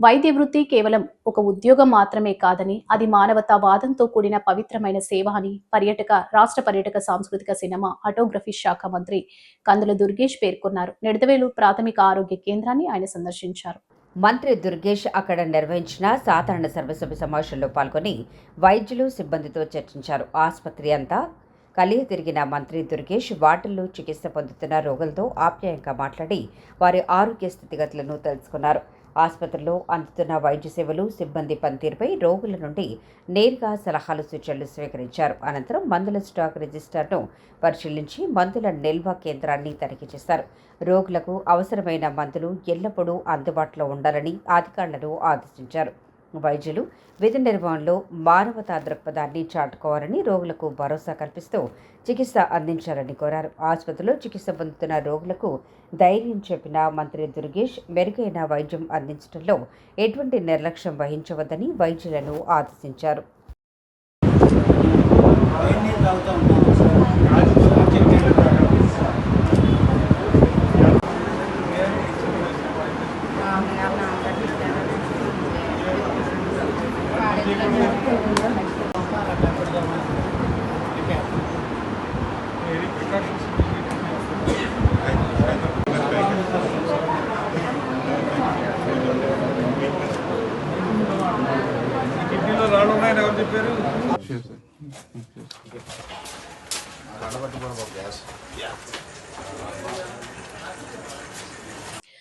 వైద్య వృత్తి కేవలం ఒక ఉద్యోగం మాత్రమే కాదని, అది మానవతావాదంతో కూడిన పవిత్రమైన సేవ అని రాష్ట్ర పర్యాటక సాంస్కృతిక సినిమా ఆటోగ్రఫీ శాఖ మంత్రి కందుల దుర్గేష్ పేర్కొన్నారు. నిడదవేలు ప్రాథమిక ఆరోగ్య కేంద్రాన్ని ఆయన సందర్శించారు. మంత్రి దుర్గేష్ అక్కడ నిర్వహించిన సాధారణ సర్వసభ్య సమావేశంలో పాల్గొని వైద్యులు, సిబ్బందితో చర్చించారు. ఆసుపత్రి అంతా కలిగి తిరిగిన మంత్రి దుర్గేష్ వార్డుల్లో చికిత్స పొందుతున్న రోగులతో ఆప్యాయంగా మాట్లాడి వారి ఆరోగ్య స్థితిగతులను తెలుసుకున్నారు. ఆసుపత్రిలో అందుతున్న వైద్య సేవలు, సిబ్బంది పనితీరుపై రోగుల నుండి నేరుగా సలహాలు, సూచనలు స్వీకరించారు. అనంతరం మందుల స్టాక్ రిజిస్టర్ను పరిశీలించి మందుల నిల్వ కేంద్రాన్ని తనిఖీ చేశారు. రోగులకు అవసరమైన మందులు ఎల్లప్పుడూ అందుబాటులో ఉండాలని అధికారులను ఆదేశించారు. వైద్యులు విధి నిర్వహణలో మానవతా దృక్పథాన్ని చాటుకోవాలని, రోగులకు భరోసా కల్పిస్తూ చికిత్స అందించాలని కోరారు. ఆసుపత్రిలో చికిత్స పొందుతున్న రోగులకు ధైర్యం చెప్పిన మంత్రి దుర్గేష్ మెరుగైన వైద్యం అందించడంలో ఎటువంటి నిర్లక్ష్యం వహించవద్దని వైద్యులను ఆదేశించారు. కిడ్నీలో రాళ్ళు ఉన్నాయని ఎవరు చెప్పారు? గ్యాస్